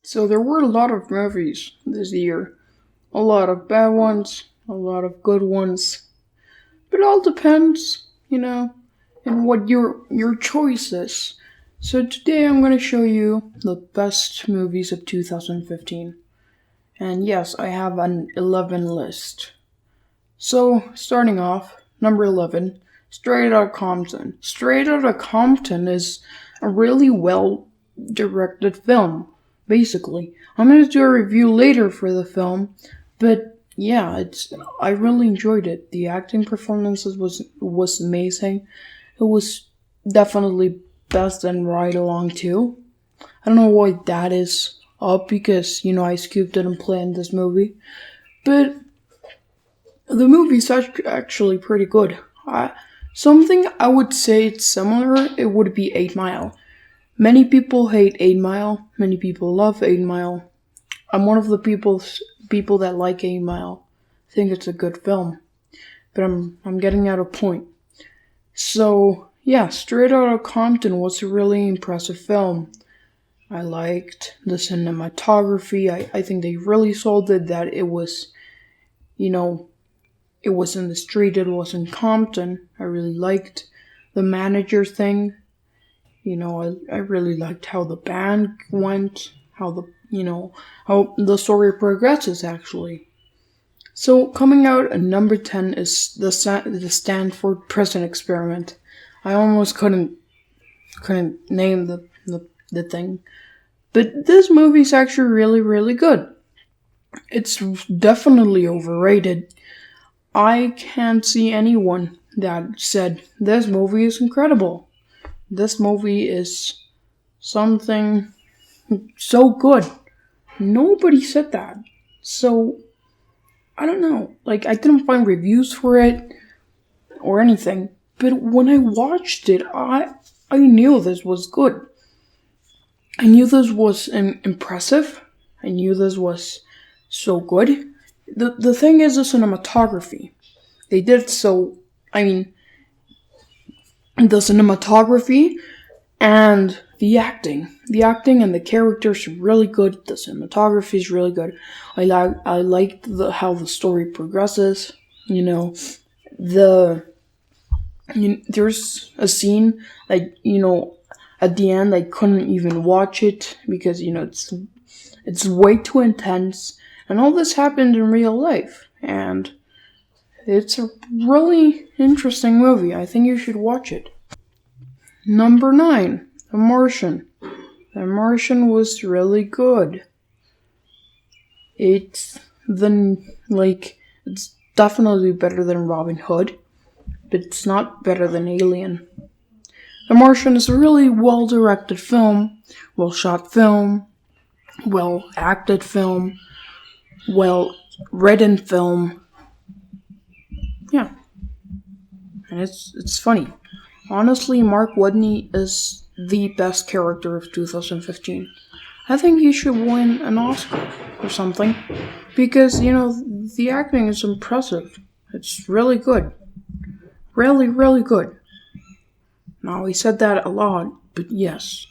So there were a lot of movies this year. A lot of bad ones, a lot of good ones. But it all depends, and what your choice is. So today I'm going to show you the best movies of 2015. And yes, I have an 11 list. So, starting off, number 11, Straight Outta Compton. Straight Outta Compton is a really well directed film, basically. I'm going to do a review later for the film, but yeah, I really enjoyed it. The acting performances was amazing. It was definitely best in Ride Along too. I don't know why that is up because, Ice Cube didn't play in this movie. But the movie's actually pretty good. Something I would say it's similar, it would be 8 Mile. Many people hate 8 Mile. Many people love 8 Mile. I'm one of the people that like 8 Mile. I think it's a good film. But I'm getting at a point. So, yeah, Straight Outta Compton was a really impressive film. I liked the cinematography. I think they really sold it that it was, it was in the street, it was in Compton. I really liked the manager thing. I really liked how the band went, how the story progresses actually. So coming out at number 10 is the Stanford prison experiment. I almost couldn't name the thing. But this movie's actually really, really good. It's definitely overrated. I can't see anyone that said this movie is incredible. This movie is something so good. Nobody said that. So, I don't know. I didn't find reviews for it or anything. But when I watched it, I knew this was good. I knew this was impressive. I knew this was so good. The thing is the cinematography. They did so, the cinematography and the acting. The acting and the characters are really good. The cinematography is really good. I liked how the story progresses. There's a scene at the end I couldn't even watch it because it's way too intense. And all this happened in real life. And it's a really interesting movie. I think you should watch it. Number 9, The Martian. The Martian was really good. It's definitely better than Robin Hood, but it's not better than Alien. The Martian is a really well-directed film, well-shot film, well-acted film, well-written film. Yeah. And it's funny. Honestly, Mark Watney is the best character of 2015. I think he should win an Oscar or something. Because, the acting is impressive. It's really good. Really, really good. Now, he said that a lot, but yes.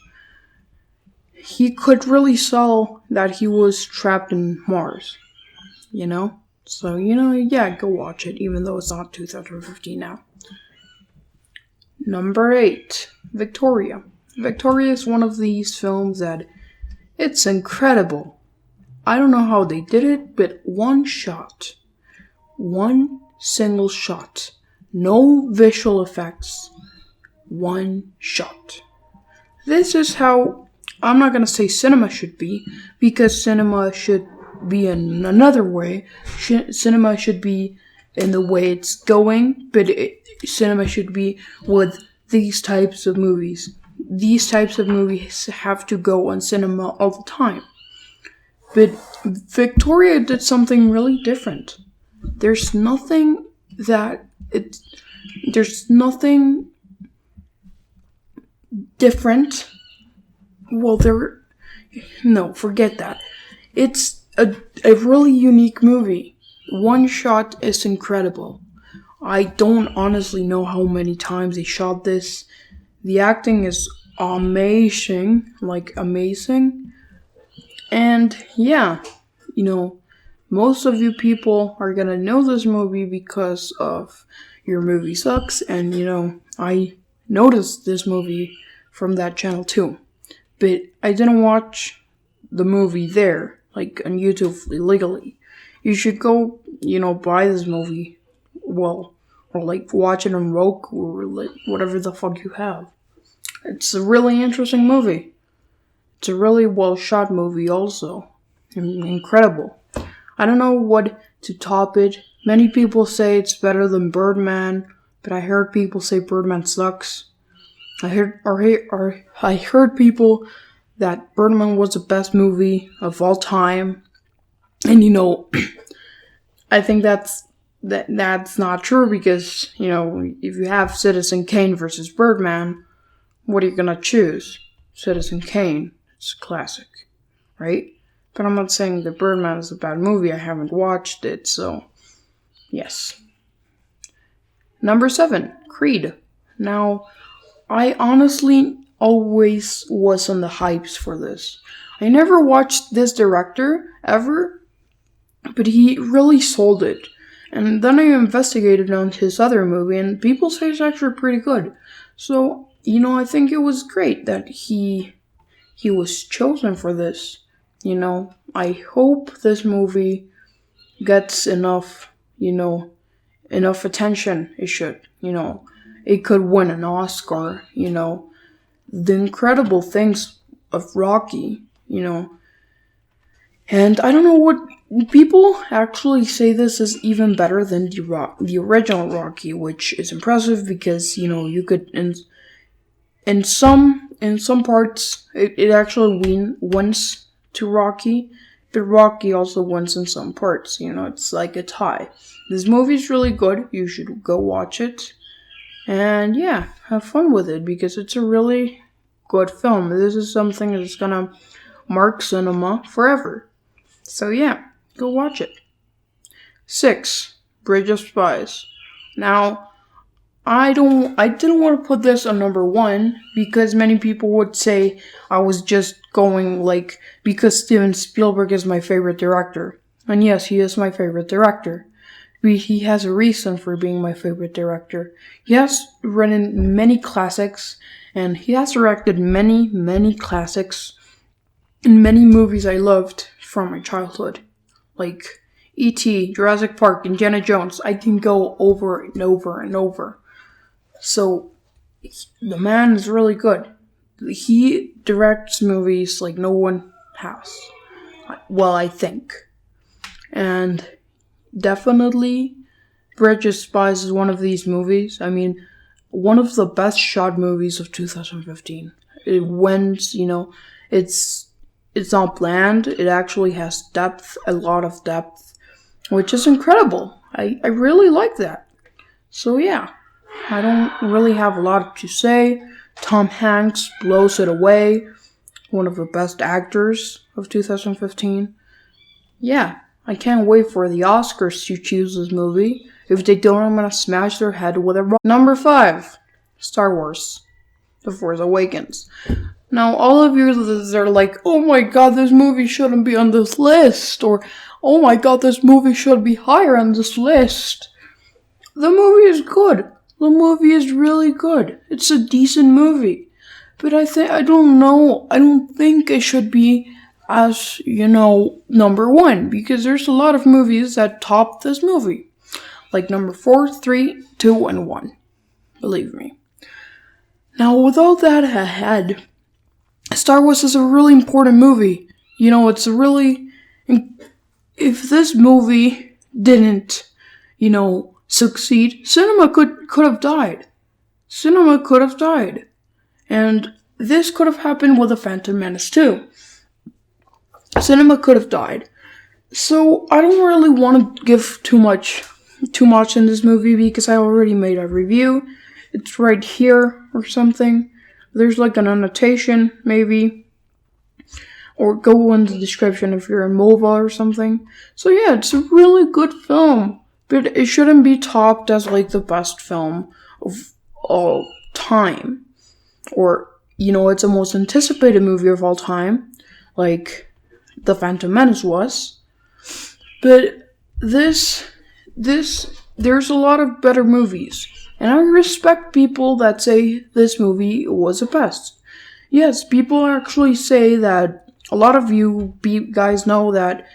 He could really sell that he was trapped in Mars. So, yeah, go watch it, even though it's not 2015 now. Number 8, Victoria. Victoria is one of these films that it's incredible. I don't know how they did it, but one single shot, no visual effects, one shot. This is how, I'm not going to say cinema should be, because cinema should be in another way. Cinema should be in the way it's going, but cinema should be with these types of movies. These types of movies have to go on cinema all the time. But Victoria did something really different. There's nothing different. No, forget that. It's a really unique movie. One shot is incredible. I don't honestly know how many times they shot this. The acting is amazing. And yeah, you know, most of you people are gonna know this movie because of Your Movie Sucks, and I noticed this movie from that channel too. But I didn't watch the movie there, like on YouTube illegally. You should go, buy this movie, well, or like watch it on Roku or like whatever the fuck you have. It's a really interesting movie. It's a really well shot movie, also. Incredible. I don't know what to top it. Many people say it's better than Birdman, but I heard people say Birdman sucks. I heard people that Birdman was the best movie of all time, and I think that's not true because if you have Citizen Kane versus Birdman, what are you gonna choose? Citizen Kane. It's a classic, right? But I'm not saying that Birdman is a bad movie. I haven't watched it, so yes. Number 7, Creed. Now, I honestly always was on the hypes for this. I never watched this director ever, but he really sold it. And then I investigated on his other movie, and people say it's actually pretty good. So, I think it was great that he was chosen for this. I hope this movie gets enough attention. It should, it could win an Oscar, the incredible things of Rocky, and I don't know what people actually say this is even better than the original Rocky, which is impressive because, you could, in some parts, it actually wins to Rocky, but Rocky also wins in some parts. It's like a tie. This movie's really good. You should go watch it, and yeah, have fun with it because it's a really good film. This is something that's gonna mark cinema forever. So yeah, go watch it. 6, Bridge of Spies. Now, I didn't want to put this on number 1 because many people would say I was just going because Steven Spielberg is my favorite director. And yes, he is my favorite director. He has a reason for being my favorite director. He has written many classics, and he has directed many, many classics in many movies I loved from my childhood. Like E.T., Jurassic Park, Indiana Jones. I can go over and over and over. So, the man is really good. He directs movies like no one has. Well, I think. And definitely, Bridge of Spies is one of these movies. I mean, one of the best shot movies of 2015. It wins, it's not bland. It actually has depth, a lot of depth, which is incredible. I really like that. So yeah. I don't really have a lot to say. Tom Hanks blows it away. One of the best actors of 2015. Yeah, I can't wait for the Oscars to choose this movie. If they don't, I'm gonna smash their head with a rock. Number 5, Star Wars: The Force Awakens. Now, all of you are like, oh my god, this movie shouldn't be on this list. Or, oh my god, this movie should be higher on this list. The movie is good. The movie is really good. It's a decent movie. But I don't think it should be as, number 1. Because there's a lot of movies that top this movie. Like number 4, 3, 2, and 1. Believe me. Now, with all that ahead, Star Wars is a really important movie. It's a really... If this movie didn't, succeed, cinema could have died. Cinema could have died. And this could have happened with The Phantom Menace too. Cinema could have died. So I don't really want to give too much in this movie because I already made a review. It's right here or something. There's like an annotation maybe. Or go in the description if you're in MOVA or something. So yeah, it's a really good film. But it shouldn't be topped as like the best film of all time. Or, it's the most anticipated movie of all time. Like, The Phantom Menace was. But there's a lot of better movies. And I respect people that say this movie was the best. Yes, people actually say that. A lot of you guys know that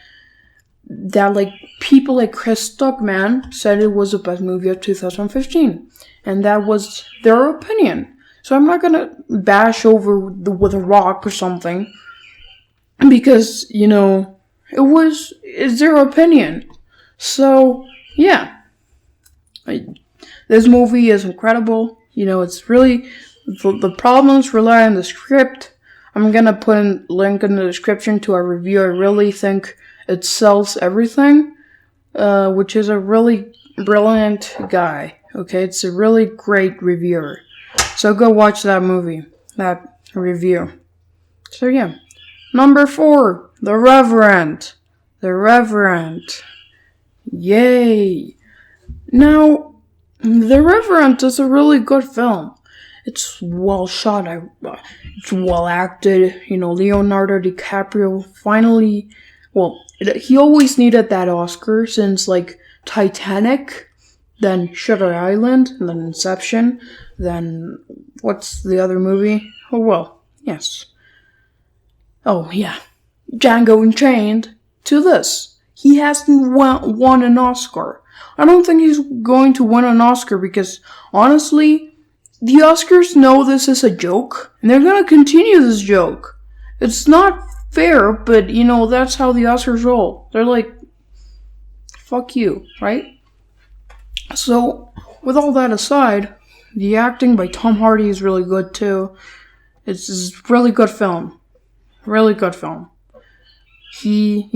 like people like Chris Stuckman said it was the best movie of 2015. And that was their opinion. So I'm not gonna bash over with a rock or something. Because, it's their opinion. So, yeah. This movie is incredible. It's really, the problems rely on the script. I'm gonna put a link in the description to a review. I really think it sells everything, which is a really brilliant guy. Okay, it's a really great reviewer. So go watch that movie, that review. So yeah. Number 4, The Reverend. The Reverend. Yay. Now, The Reverend is a really good film. It's well shot. It's well acted. Leonardo DiCaprio finally... he always needed that Oscar since, Titanic, then Shutter Island, and then Inception, then... What's the other movie? Yes. Oh, yeah. Django Unchained to this. He hasn't won an Oscar. I don't think he's going to win an Oscar because, honestly, the Oscars know this is a joke, and they're going to continue this joke. It's not fair, but, that's how the Oscars roll. They're like, fuck you, right? So, with all that aside, the acting by Tom Hardy is really good, too. It's a really good film. Really good film. He,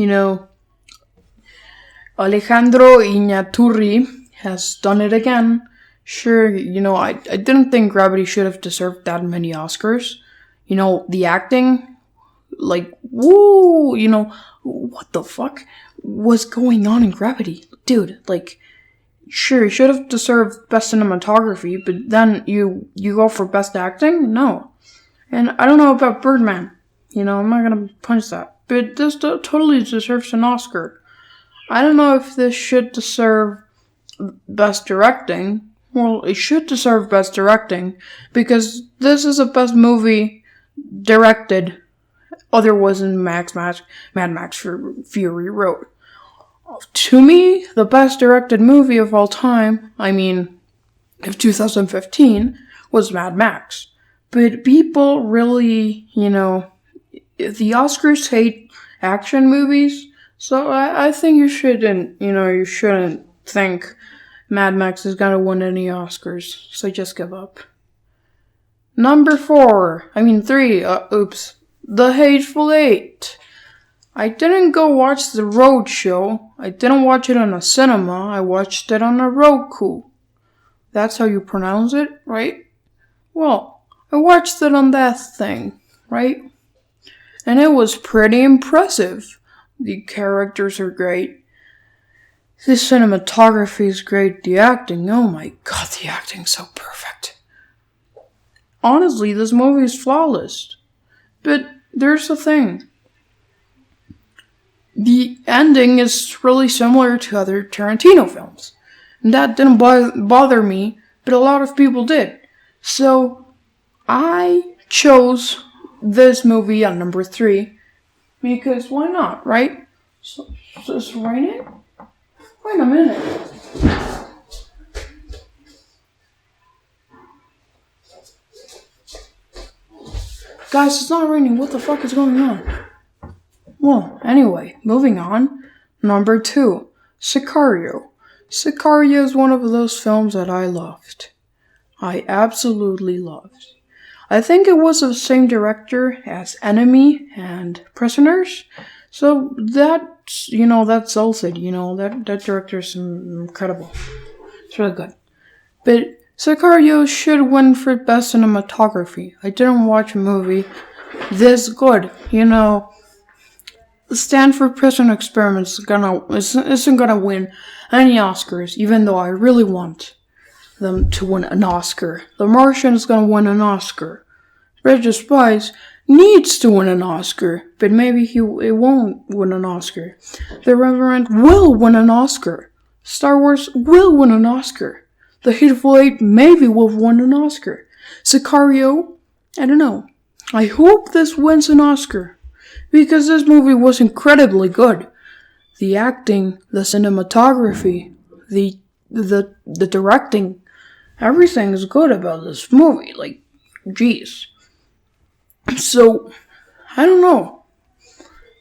Alejandro Iñárritu has done it again. Sure, I didn't think Gravity should have deserved that many Oscars. The acting, woo, what the fuck was going on in Gravity? Dude, sure, he should have deserved Best Cinematography, but then you go for Best Acting? No. And I don't know about Birdman. I'm not gonna punch that. But this totally deserves an Oscar. I don't know if this should deserve Best Directing. Well, it should deserve Best Directing because this is the best movie directed. Other wasn't Mad Max Fury Road. To me, the best directed movie of all time, of 2015, was Mad Max. But people really, the Oscars hate action movies, so I think you shouldn't think Mad Max is gonna win any Oscars, so just give up. Number 3, The Hateful Eight. I didn't go watch The Road Show. I didn't watch it in a cinema. I watched it on a Roku. That's how you pronounce it, right? Well, I watched it on that thing, right? And it was pretty impressive. The characters are great. The cinematography is great. The acting, oh my god, the acting's so perfect. Honestly, this movie is flawless. But there's the thing. The ending is really similar to other Tarantino films. And that didn't bother me, but a lot of people did. So, I chose this movie on number 3 because why not, right? So it's raining? Wait a minute. Guys, it's not raining. What the fuck is going on? Well, anyway, moving on. Number 2, Sicario. Sicario is one of those films that I loved. I absolutely loved. I think it was the same director as Enemy and Prisoners. So that sells it, that director is incredible. It's really good. But Sicario should win for Best Cinematography. I didn't watch a movie this good, The Stanford Prison Experiment isn't gonna win any Oscars, even though I really want them to win an Oscar. The Martian is gonna win an Oscar. Bridge of Spies needs to win an Oscar, but maybe it won't win an Oscar. The Reverend will win an Oscar. Star Wars will win an Oscar. The Hateful Eight maybe will win an Oscar. Sicario, I don't know. I hope this wins an Oscar, because this movie was incredibly good. The acting, the cinematography, the directing, everything is good about this movie. Like, jeez. So, I don't know.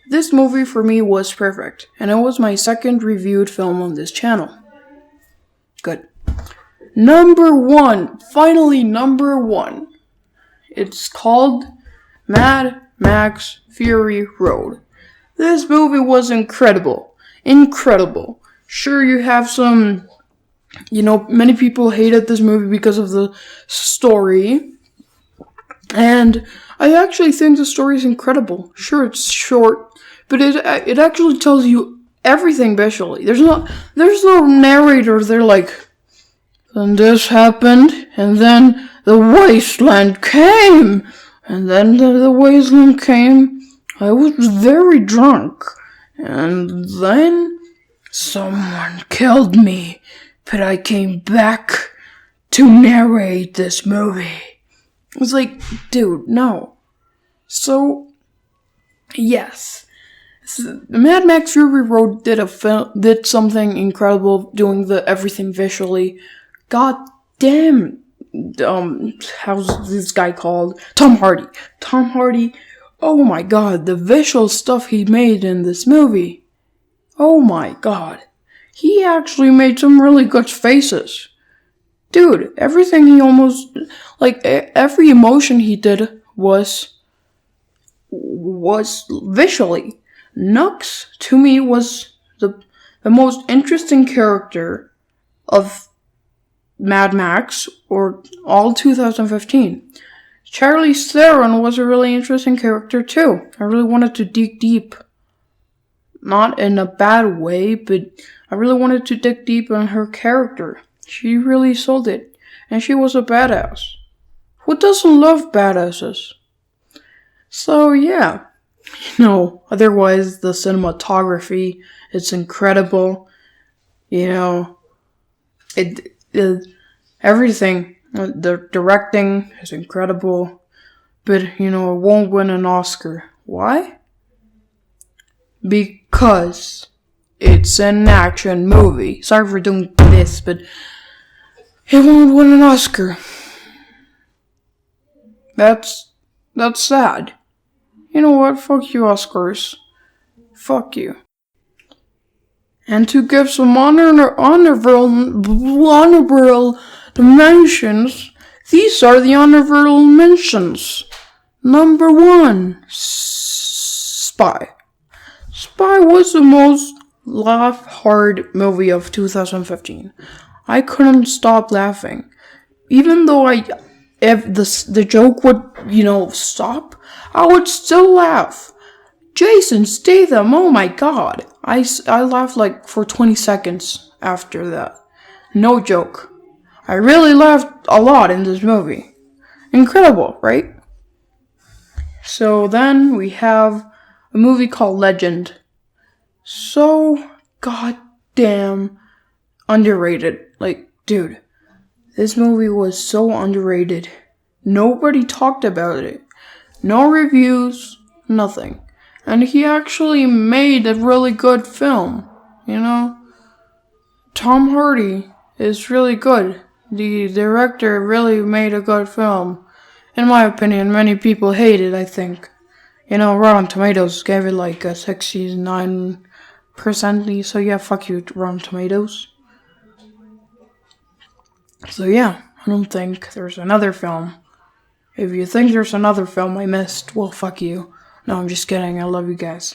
This movie for me was perfect, and it was my second reviewed film on this channel. Good. Number 1. Finally, number 1. It's called Mad Max Fury Road. This movie was incredible. Incredible. Sure, you have some, many people hated this movie because of the story. And I actually think the story is incredible. Sure, it's short, but it actually tells you everything visually. There's no narrator. They're like, then this happened, and then the wasteland came, and then the wasteland came. I was very drunk, and then someone killed me, but I came back to narrate this movie. It's like, dude, no. So, yes. Mad Max Fury Road did something incredible doing the everything visually. God damn, how's this guy called? Tom Hardy. Tom Hardy, oh my god, the visual stuff he made in this movie. Oh my god. He actually made some really good faces. Dude, everything he almost, every emotion he did was visually. Nux, to me, was the most interesting character of Mad Max, or all 2015. Charlize Theron was a really interesting character too. I really wanted to dig deep. Not in a bad way, but I really wanted to dig deep on her character. She really sold it. And she was a badass. Who doesn't love badasses? So yeah. Otherwise the cinematography, it's incredible. Everything. The directing is incredible. But, it won't win an Oscar. Why? Because it's an action movie. Sorry for doing this, but it won't win an Oscar. That's sad. You know what? Fuck you, Oscars. Fuck you. And to give some honorable mentions, these are the honorable mentions. Number 1, Spy. Spy was the most laugh-hard movie of 2015. I couldn't stop laughing. Even though if the joke would, stop, I would still laugh. Jason Statham, oh my god. I laughed for 20 seconds after that. No joke. I really laughed a lot in this movie. Incredible, right? So then we have a movie called Legend. So goddamn underrated. Dude, this movie was so underrated. Nobody talked about it. No reviews, nothing. And he actually made a really good film, Tom Hardy is really good. The director really made a good film. In my opinion, many people hate it, I think. Rotten Tomatoes gave it a 69%. So yeah, fuck you, Rotten Tomatoes. So yeah, I don't think there's another film. If you think there's another film I missed, well, fuck you. No, I'm just kidding. I love you guys.